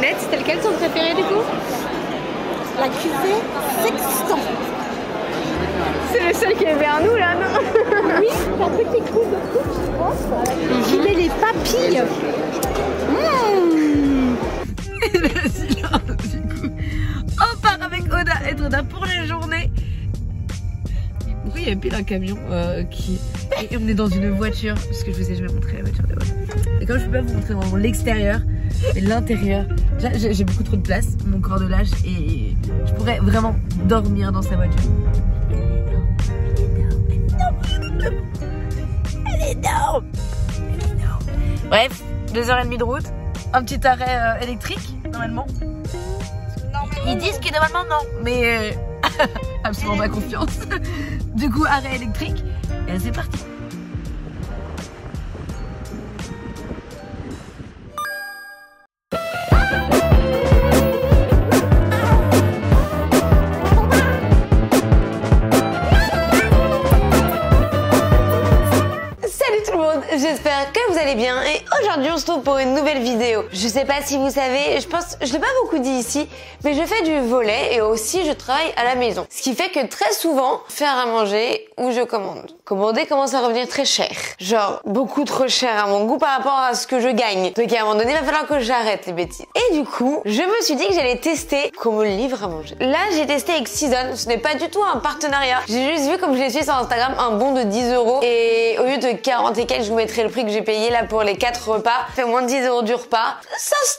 Annette, c'était lequel ton préféré du coup? La cuvée Sextant. C'est le seul qui est vers nous là, non? Oui, la petite coupe de coupe, je pense, qui met les papilles. Du coup, on part avec Oda et Oda pour la journée. Pourquoi il y a pile un camion qui... Et on est dans une voiture, parce que je vous ai jamais montré la voiture de Oda. Et comme je peux pas vous montrer vraiment l'extérieur, mais l'intérieur, j'ai beaucoup trop de place, mon corps de lâche, et je pourrais vraiment dormir dans sa voiture. Elle est énorme. Bref, 2h30 de route, un petit arrêt électrique, normalement. Ils disent que normalement non, mais absolument pas confiance. Du coup, arrêt électrique, et c'est parti. J'espère que vous allez bien et aujourd'hui on se retrouve pour une nouvelle vidéo. Je sais pas si vous savez, je pense, je l'ai pas beaucoup dit ici, mais je fais du volet et aussi je travaille à la maison. Ce qui fait que très souvent, faire à manger ou je commande. Commander commence à revenir très cher. Genre, beaucoup trop cher à mon goût par rapport à ce que je gagne. Donc à un moment donné, il va falloir que j'arrête les bêtises. Et du coup, je me suis dit que j'allais tester qu'on me livre à manger. Là, j'ai testé avec Season, ce n'est pas du tout un partenariat. J'ai juste vu, comme je l'ai suivi sur Instagram, un bon de 10 € et au lieu de 40 et quelques, je vous mettrai le prix que j'ai payé là pour les 4 repas. Fait moins de 10 € du repas. Ça se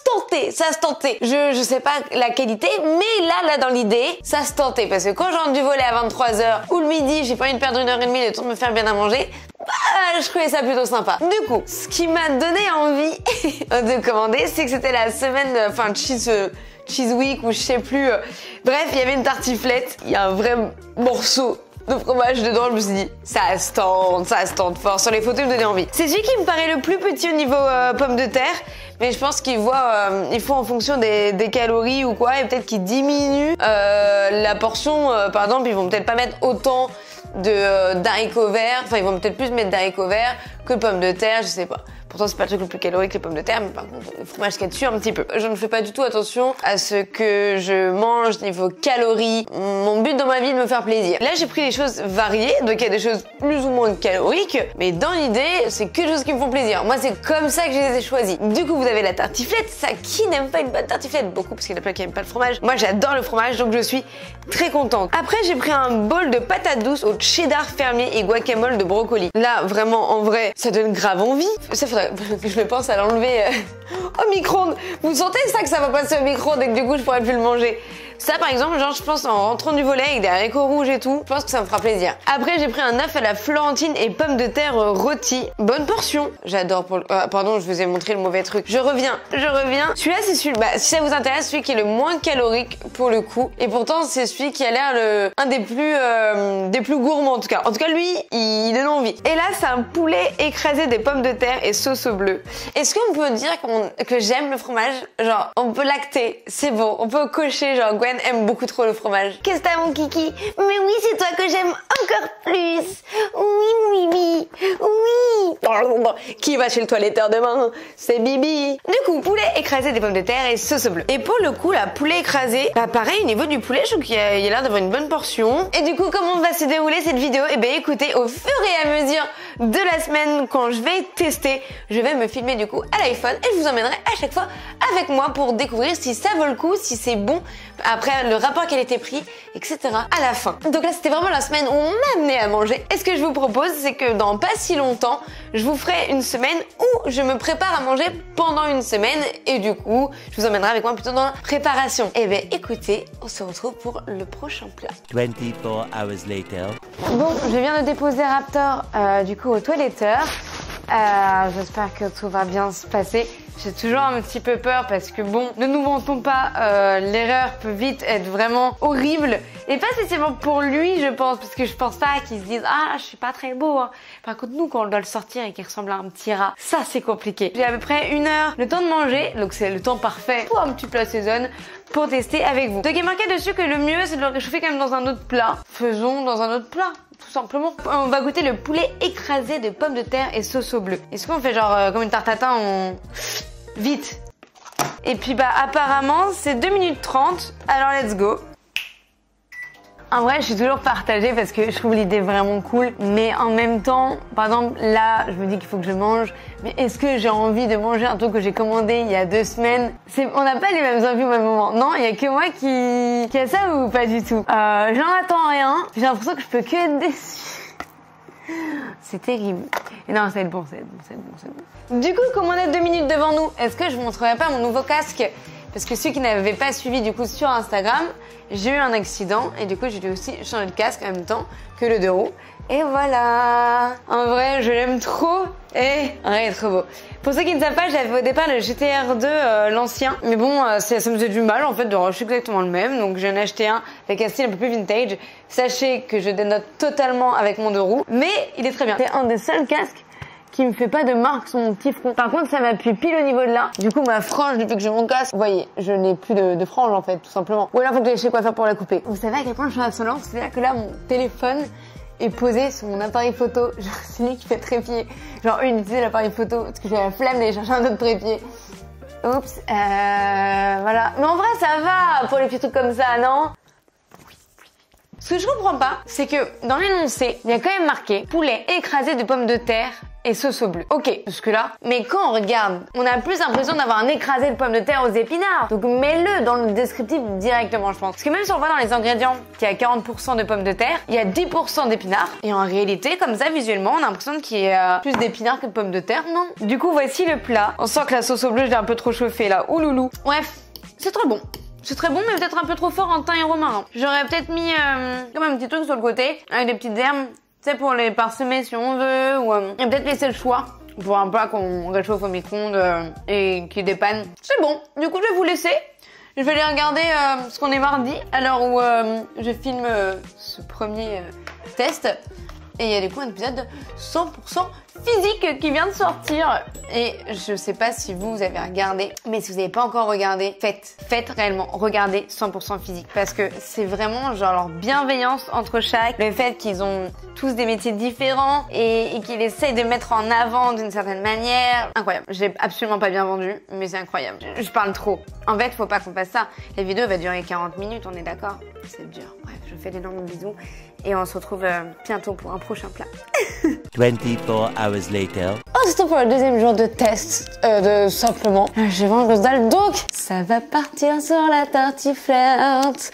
tentait. Je sais pas la qualité, mais là dans l'idée, ça se tentait. Parce que quand je rentre du volet à 23 h ou le midi, j'ai pas envie de perdre 1h30 le temps de me faire bien à manger, bah, je trouvais ça plutôt sympa. Du coup, ce qui m'a donné envie de commander, c'est que c'était la semaine, enfin cheese week ou je sais plus. Bref, il y avait une tartiflette, il y a un vrai morceau de fromage dedans, je me suis dit, ça se tente fort. Sur les photos, il me donnait envie. C'est celui qui me paraît le plus petit au niveau pommes de terre, mais je pense qu'il il faut en fonction des calories ou quoi, et peut-être qu'ils diminuent la portion, par exemple, ils vont peut-être pas mettre autant d'haricots verts, enfin ils vont peut-être plus mettre d'haricots verts que de pommes de terre, je sais pas. Pourtant, c'est pas le truc le plus calorique que les pommes de terre, mais par contre, le fromage qu'il y a dessus, un petit peu. Je ne fais pas du tout attention à ce que je mange niveau calories. Mon but dans ma vie est de me faire plaisir. Là, j'ai pris des choses variées, donc il y a des choses plus ou moins caloriques, mais dans l'idée, c'est que des choses qui me font plaisir. Moi, c'est comme ça que je les ai choisies. Du coup, vous avez la tartiflette. Ça, qui n'aime pas une bonne tartiflette? Beaucoup, parce qu'il y en a plein qui n'aiment pas le fromage. Moi, j'adore le fromage, donc je suis très contente. Après, j'ai pris un bol de patates douces au cheddar fermier et guacamole de brocoli. Là, vraiment, en vrai, ça donne grave envie. Ça faudrait que je pense à l'enlever au micro-ondes. Vous sentez ça que ça va passer au micro-ondes et que du coup je pourrais plus le manger? Ça par exemple, genre je pense en rentrant du volet avec des haricots rouges et tout, je pense que ça me fera plaisir. Après j'ai pris un œuf à la florentine et pommes de terre rôties. Bonne portion. J'adore pour pardon, je vous ai montré le mauvais truc. Je reviens. Celui-là c'est celui, bah si ça vous intéresse, celui qui est le moins calorique pour le coup. Et pourtant c'est celui qui a l'air un des plus gourmands en tout cas. En tout cas lui, il donne envie. Et là c'est un poulet écrasé des pommes de terre et sauce au bleu. Est-ce qu'on peut dire que j'aime le fromage? Genre on peut l'acter, c'est bon. On peut cocher genre Gwen aime beaucoup trop le fromage. Qu'est-ce que t'as mon kiki? Mais oui, c'est toi que j'aime encore plus. Oui. Qui va chez le toiletteur demain? C'est Bibi. Du coup, poulet écrasé des pommes de terre et sauce bleue. Et pour le coup, la poulet écrasé, bah pareil, au niveau du poulet, je trouve qu'il a l'air d'avoir une bonne portion. Et du coup, comment va se dérouler cette vidéo? Eh ben écoutez, au fur et à mesure de la semaine, quand je vais tester, je vais me filmer du coup à l'iPhone et je vous emmènerai à chaque fois avec moi pour découvrir si ça vaut le coup, si c'est bon, après le rapport qualité-prix, etc. à la fin. Donc là, c'était vraiment la semaine où on m'a amené à manger. Et ce que je vous propose, c'est que dans pas si longtemps, je vous ferai une semaine où je me prépare à manger pendant une semaine et du coup, je vous emmènerai avec moi plutôt dans la préparation. Et ben écoutez, on se retrouve pour le prochain plat. 24 hours later. Bon, je viens de déposer Raptor du coup au toiletteur. J'espère que tout va bien se passer. J'ai toujours un petit peu peur parce que bon, ne nous mentons pas, l'erreur peut vite être vraiment horrible. Et pas spécialement pour lui, je pense, parce que je pense pas qu'il se dise « Ah, je suis pas très beau hein. ». Par contre, nous, quand on doit le sortir et qu'il ressemble à un petit rat, ça c'est compliqué. J'ai à peu près 1 heure le temps de manger, donc c'est le temps parfait pour un petit plat saison pour tester avec vous. Donc il est marqué dessus que le mieux c'est de le réchauffer quand même dans un autre plat. Faisons dans un autre plat. Tout simplement. On va goûter le poulet écrasé de pommes de terre et sauce au bleu. Est-ce qu'on fait genre comme une tarte tatin, vite? Et puis bah apparemment c'est 2 minutes 30, alors let's go. En vrai, je suis toujours partagée parce que je trouve l'idée vraiment cool. Mais en même temps, par exemple, là, je me dis qu'il faut que je mange. Mais est-ce que j'ai envie de manger un truc que j'ai commandé il y a 2 semaines? On n'a pas les mêmes envies au même moment. Non, il y a que moi qui a ça ou pas du tout? J'en attends rien. J'ai l'impression que je peux que être déçue. C'est terrible. Et non, ça va être bon, ça va être bon, ça va être bon, ça va être bon. Du coup, comme on a 2 minutes devant nous, est-ce que je vous montrerai pas mon nouveau casque? Parce que ceux qui n'avaient pas suivi du coup sur Instagram, j'ai eu un accident et du coup j'ai dû aussi changer de casque en même temps que le 2 roues. Et voilà. En vrai, je l'aime trop et il est trop beau. Pour ceux qui ne savent pas, j'avais au départ le GTR2 l'ancien, mais bon, ça me faisait du mal en fait de racheter exactement le même, donc j'en ai acheté un avec un style un peu plus vintage. Sachez que je dénote totalement avec mon 2 roues, mais il est très bien. C'est un des seuls casques qui me fait pas de marque sur mon petit front. Par contre, ça m'appuie pile au niveau de là. Du coup, ma frange, depuis que j'ai mon casque, vous voyez, je n'ai plus de frange en fait, tout simplement. Ou alors, faut que j'aille chez quoi faire pour la couper. Vous savez à quel point je suis insolente? C'est-à-dire que là, mon téléphone est posé sur mon appareil photo. Genre, c'est lui qui fait trépied. Genre, utiliser l'appareil photo parce que j'ai la flemme d'aller chercher un autre trépied. Oups, voilà. Mais en vrai, ça va pour les petits trucs comme ça, non? Ce que je comprends pas, c'est que dans l'énoncé, il y a quand même marqué poulet écrasé de pommes de terre et sauce au bleu. Ok, jusque là. Mais quand on regarde, on a plus l'impression d'avoir un écrasé de pommes de terre aux épinards. Donc mets-le dans le descriptif directement, je pense. Parce que même si on voit dans les ingrédients qu'il y a 40% de pommes de terre, il y a 10% d'épinards. Et en réalité, comme ça, visuellement, on a l'impression qu'il y a plus d'épinards que de pommes de terre, non? Du coup, voici le plat. On sent que la sauce au bleu, je l'ai un peu trop chauffée là. Ouh loulou. Bref, c'est très bon. C'est très bon, mais peut-être un peu trop fort en thym et romarin. J'aurais peut-être mis comme un petit truc sur le côté, avec des petites herbes, tu sais, pour les parsemer si on veut, ou et peut-être laisser le choix pour un plat qu'on réchauffe au micro-ondes et qui dépanne. C'est bon, du coup je vais vous laisser. Je vais aller regarder ce qu'on est mardi, à l'heure où je filme ce premier test. Et il y a du coup un épisode 100% physique qui vient de sortir. Et je sais pas si vous avez regardé, mais si vous n'avez pas encore regardé, faites réellement, regardez 100% physique. Parce que c'est vraiment genre leur bienveillance entre chaque, le fait qu'ils ont tous des métiers différents et qu'ils essayent de mettre en avant d'une certaine manière. Incroyable. J'ai absolument pas bien vendu, mais c'est incroyable. Je parle trop. En fait, faut pas qu'on fasse ça. La vidéo va durer 40 minutes, on est d'accord? C'est dur. Bref, je vous fais d'énormes bisous et on se retrouve bientôt pour un prochain plat. 24 hours later. Oh, c'est tout pour le deuxième jour de test, de simplement. J'ai vraiment une grosse dalle, donc ça va partir sur la tartiflette.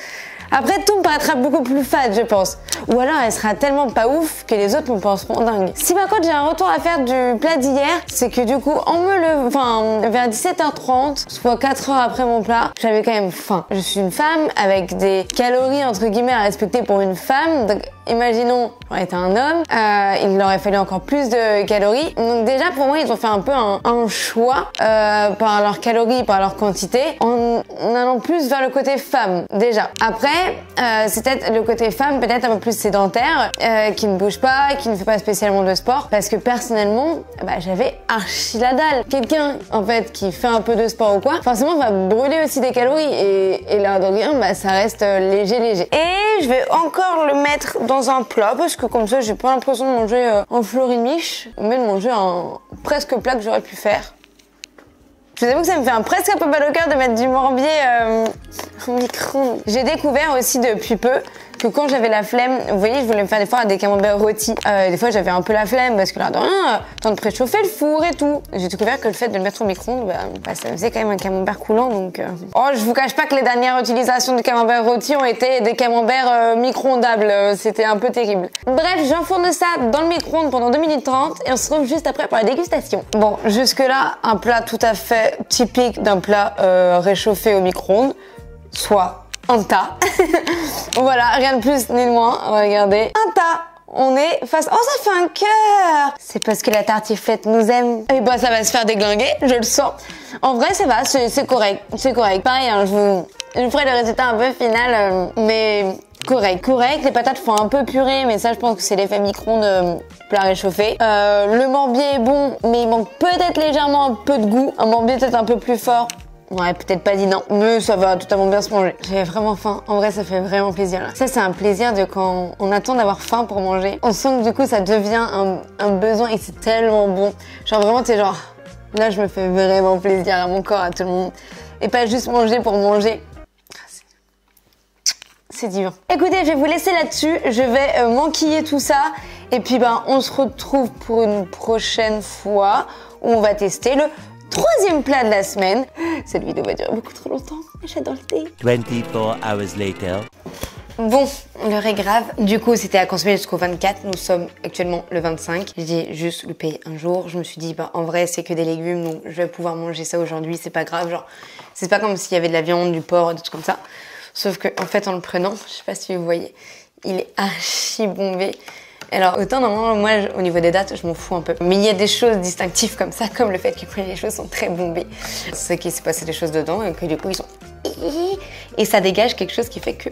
Après, tout me paraîtra beaucoup plus fade, je pense. Ou alors, elle sera tellement pas ouf que les autres me penseront dingue. Si par contre j'ai un retour à faire du plat d'hier, c'est que du coup, vers 17h30, soit 4 heures après mon plat, j'avais quand même faim. Je suis une femme avec des calories entre guillemets à respecter pour une femme. Donc, imaginons, j'aurais été un homme, il leur aurait fallu encore plus de calories. Donc déjà, pour moi, ils ont fait un peu un choix par leurs calories, par leur quantité, en allant plus vers le côté femme, déjà. Après, c'est peut-être le côté femme, peut-être un peu plus sédentaire, qui ne bouge pas, qui ne fait pas spécialement de sport, parce que personnellement, j'avais archi la dalle. Quelqu'un, en fait, qui fait un peu de sport ou quoi, forcément va brûler aussi des calories, et l'air de rien, ça reste léger. Et je vais encore le mettre dans un plat, parce que comme ça, j'ai pas l'impression de manger en florimiche, mais de manger un presque plat que j'aurais pu faire. Je vous avoue que ça me fait presque un peu mal au cœur de mettre du morbier au micro. J'ai découvert aussi depuis peu que quand j'avais la flemme, vous voyez, je voulais me faire des fois des camemberts rôtis. Des fois, j'avais un peu la flemme parce que là, temps de préchauffer le four et tout. J'ai découvert que le fait de le mettre au micro-ondes, ça faisait quand même un camembert coulant. Donc, oh, je vous cache pas que les dernières utilisations du camembert rôti ont été des camemberts micro-ondables. C'était un peu terrible. Bref, j'enfourne ça dans le micro-ondes pendant 2 minutes 30 et on se retrouve juste après pour la dégustation. Bon, jusque-là, un plat tout à fait typique d'un plat réchauffé au micro-ondes, soit un tas. Voilà, rien de plus ni de moins. Regardez, un tas. On est face... Oh, ça fait un cœur. C'est parce que la tartiflette nous aime. Et ça va se faire déglinguer, je le sens. En vrai, ça va, c'est correct. C'est correct. Pareil, je vous ferai le résultat un peu final, mais correct. Les patates font un peu purée, mais ça, je pense que c'est l'effet micro-ondes plat réchauffé. Le morbier est bon, mais il manque peut-être légèrement un peu de goût. Un morbier peut-être un peu plus fort. Ouais, peut-être pas dit non, mais ça va totalement bien se manger. J'avais vraiment faim. En vrai, ça fait vraiment plaisir. Là. Ça, c'est un plaisir de quand on attend d'avoir faim pour manger. On sent que du coup, ça devient un besoin et c'est tellement bon. Genre vraiment, t'es genre, Là, je me fais vraiment plaisir à mon corps, à tout le monde. Et pas juste manger pour manger. C'est divin. Écoutez, je vais vous laisser là-dessus. Je vais m'enquiller tout ça. Et puis, on se retrouve pour une prochaine fois où on va tester le 3e plat de la semaine. Cette vidéo va durer beaucoup trop longtemps. J'adore le thé. 24 hours later. Bon, l'heure est grave. Du coup, c'était à consommer jusqu'au 24. Nous sommes actuellement le 25. J'ai juste loupé un jour. Je me suis dit, en vrai, c'est que des légumes, donc je vais pouvoir manger ça aujourd'hui. C'est pas grave. Genre, c'est pas comme s'il y avait de la viande, du porc, des trucs comme ça. Sauf que, en fait, en le prenant, je sais pas si vous voyez, il est archi bombé. Alors, autant normalement, moi, au niveau des dates, je m'en fous un peu. Mais il y a des choses distinctives comme ça, comme le fait que les choses sont très bombées. C'est qu'il s'est passé des choses dedans et que du coup, ils sont... Et ça dégage quelque chose qui fait que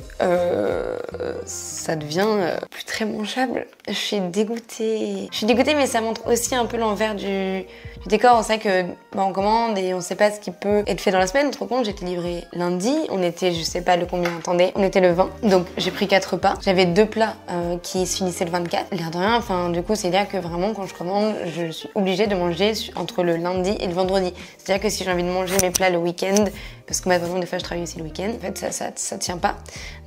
ça devient plus très mangeable. Je suis dégoûtée. Je suis dégoûtée, mais ça montre aussi un peu l'envers du décor. On sait que on commande et on sait pas ce qui peut être fait dans la semaine. Autre compte, j'ai été livrée lundi. On était, je sais pas le combien, attendez, on était le 20. Donc j'ai pris 4 repas. J'avais 2 plats qui se finissaient le 24. L'air de rien, enfin du coup c'est dire que vraiment quand je commande, je suis obligée de manger entre le lundi et le vendredi. C'est-à-dire que si j'ai envie de manger mes plats le week-end, parce que maintenant des fois je travaille aussi le week-end, en fait ça tient pas.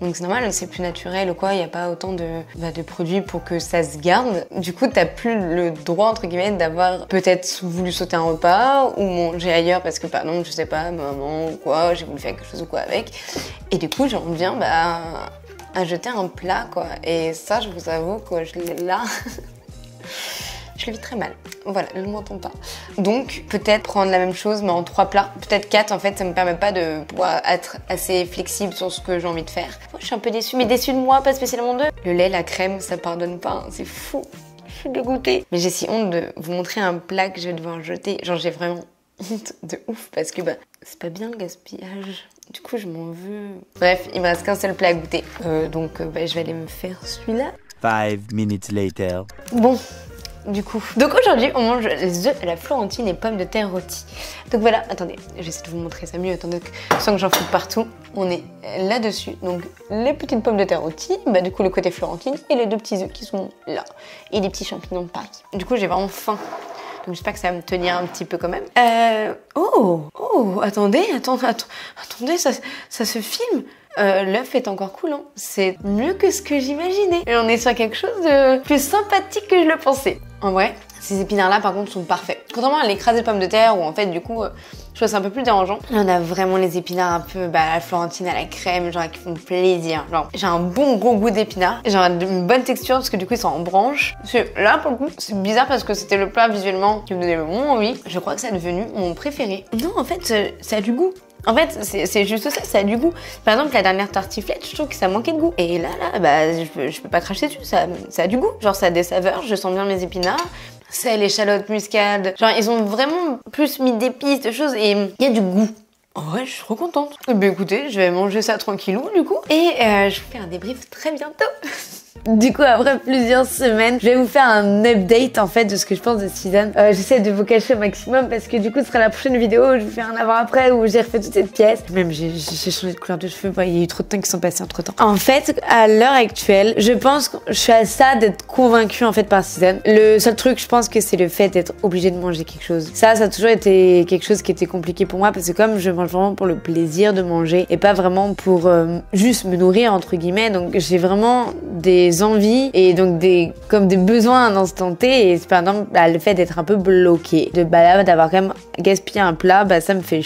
Donc c'est normal, c'est plus naturel ou quoi, il n'y a pas autant de produits pour que ça se garde. Du coup t'as plus le droit entre guillemets d'avoir peut-être voulu sauter un repas ou manger ailleurs parce que par exemple je sais pas, maman ou quoi, j'ai voulu faire quelque chose ou quoi avec. Et du coup j'en viens à jeter un plat quoi. Et ça je vous avoue que je l'ai là. Je le vis très mal. Voilà, ne m'entends pas. Donc, peut-être prendre la même chose, mais en 3 plats. Peut-être 4, en fait, ça me permet pas de pouvoir être assez flexible sur ce que j'ai envie de faire. Moi, je suis un peu déçue, mais déçue de moi, pas spécialement d'eux. Le lait, la crème, ça pardonne pas, hein, c'est fou. Je suis dégoûtée. Mais j'ai si honte de vous montrer un plat que je vais devoir jeter. Genre, j'ai vraiment honte de ouf, parce que c'est pas bien le gaspillage. Du coup, je m'en veux. Bref, il me reste qu'un seul plat à goûter. Donc, je vais aller me faire celui-là. 5 minutes later. Bon. Du coup. Donc aujourd'hui, on mange les œufs à la Florentine et pommes de terre rôties. Donc voilà, attendez, j'essaie de vous montrer ça mieux, attendez, sans que j'en foute partout. On est là-dessus, donc les petites pommes de terre rôties, du coup le côté Florentine et les 2 petits œufs qui sont là. Et les petits champignons de Paris. Du coup, j'ai vraiment faim. Donc j'espère que ça va me tenir un petit peu quand même. Attendez, ça se filme. L'œuf est encore cool, hein. C'est mieux que ce que j'imaginais. Et on est sur quelque chose de plus sympathique que je le pensais. En vrai, ces épinards-là, par contre, sont parfaits. Contrairement à l'écrasé de pommes de terre, où en fait, du coup, je trouve c'est un peu plus dérangeant. Là, on a vraiment les épinards un peu, à la Florentine, à la crème, genre, qui font plaisir. Genre, j'ai un bon gros goût d'épinards. J'ai une bonne texture, parce que du coup, ils sont en branche. Là, pour le coup, c'est bizarre parce que c'était le plat visuellement qui me donnait le moins envie. Je crois que c'est devenu mon préféré. Non, en fait, ça a du goût. En fait, c'est juste ça a du goût. Par exemple, la dernière tartiflette, je trouve que ça manquait de goût. Et là, je peux pas cracher dessus, ça a du goût. Genre, ça a des saveurs, je sens bien mes épinards. C'est l'échalote, muscade. Genre, ils ont vraiment plus mis d'épices, de choses, et il y a du goût. Oh ouais, je suis trop contente. Écoutez, je vais manger ça tranquillou, du coup. Et je vous fais un débrief très bientôt. Du coup, après plusieurs semaines, je vais vous faire un update en fait de ce que je pense de Season. J'essaie de vous cacher au maximum parce que du coup, ce sera la prochaine vidéo où je vais faire un avant-après où j'ai refait toute cette pièce. Même j'ai changé de couleur de cheveux, il y a eu trop de temps qui sont passés entre temps. En fait, à l'heure actuelle, je pense que je suis à ça d'être convaincue en fait par Season. Le seul truc, je pense que c'est le fait d'être obligée de manger quelque chose. Ça a toujours été quelque chose qui était compliqué pour moi parce que comme je mange vraiment pour le plaisir de manger et pas vraiment pour juste me nourrir entre guillemets, donc j'ai vraiment des envies et donc des besoins à un instant T et par exemple le fait d'être un peu bloqué, d'avoir quand même gaspillé un plat, ça me fait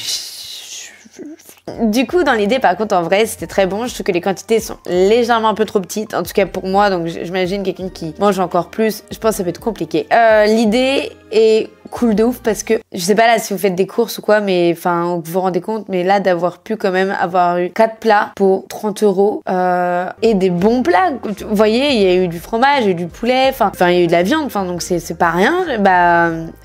Du coup, dans l'idée, par contre, en vrai, c'était très bon. Je trouve que les quantités sont légèrement un peu trop petites, en tout cas pour moi. Donc, j'imagine quelqu'un qui mange encore plus. Je pense que ça peut être compliqué. L'idée est cool de ouf parce que je sais pas là si vous faites des courses ou quoi, mais enfin, vous vous rendez compte, mais là d'avoir pu quand même avoir eu 4 plats pour 30 € et des bons plats. Vous voyez, il y a eu du fromage, il y a eu du poulet, enfin, il y a eu de la viande, enfin, donc c'est pas rien.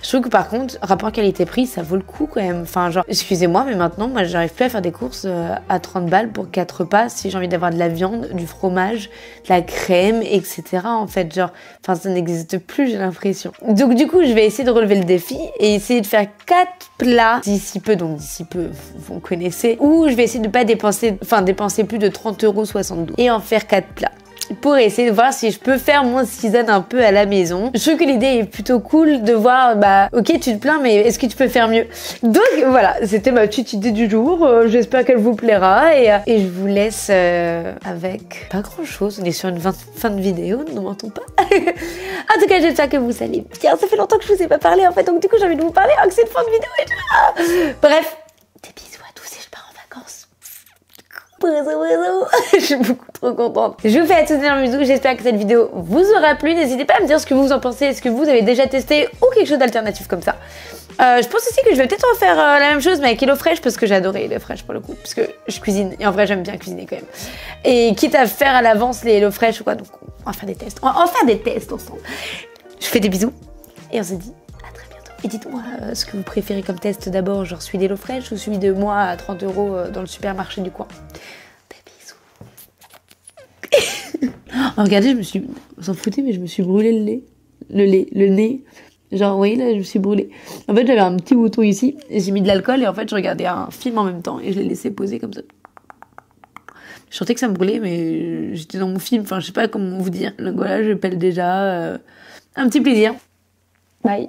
Je trouve que par contre, rapport qualité-prix, ça vaut le coup quand même. Enfin, genre, excusez-moi, mais maintenant, moi, j'arrive plus à faire des courses à 30 balles pour 4 repas si j'ai envie d'avoir de la viande, du fromage, de la crème, etc. En fait, genre, enfin, ça n'existe plus, j'ai l'impression. Donc, du coup, je vais essayer de relever le défi et essayer de faire 4 plats d'ici peu, donc d'ici peu, vous connaissez, où je vais essayer de pas dépenser plus de 30,72 € et en faire 4 plats. pour essayer de voir si je peux faire mon season un peu à la maison. Je trouve que l'idée est plutôt cool de voir, bah, ok, tu te plains, mais est-ce que tu peux faire mieux? Donc voilà, c'était ma petite idée du jour. J'espère qu'elle vous plaira et je vous laisse avec pas grand chose. On est sur une fin de vidéo, ne mentons pas. En tout cas, j'espère que vous allez bien. Ça fait longtemps que je vous ai pas parlé en fait, donc du coup j'ai envie de vous parler alors que c'est une fin de vidéo et tout. Bref, des bisous à tous et je pars en vacances. Je suis beaucoup trop contente. Je vous fais à tous un bisou. J'espère que cette vidéo vous aura plu. N'hésitez pas à me dire ce que vous en pensez. Est-ce que vous avez déjà testé ou quelque chose d'alternatif comme ça? Je pense aussi que je vais peut-être refaire la même chose mais avec HelloFresh parce que j'ai adoré HelloFresh pour le coup. Parce que je cuisine et en vrai j'aime bien cuisiner quand même. Et quitte à faire à l'avance les HelloFresh ou quoi. Donc on va faire des tests. On va faire des tests ensemble. Je fais des bisous et on se dit à très bientôt. Et dites-moi ce que vous préférez comme test d'abord, genre celui d'HelloFresh ou celui de moi à 30 € dans le supermarché du coin. Oh, regardez, je me suis... On s'en foutait, mais je me suis brûlé le nez. Genre, vous voyez, là, je me suis brûlée. En fait, j'avais un petit bouton ici, et j'ai mis de l'alcool, et en fait, je regardais un film en même temps, et je l'ai laissé poser comme ça. Je sentais que ça me brûlait, mais j'étais dans mon film, enfin, je sais pas comment vous dire. Donc voilà, je pèle déjà. Un petit plaisir. Bye.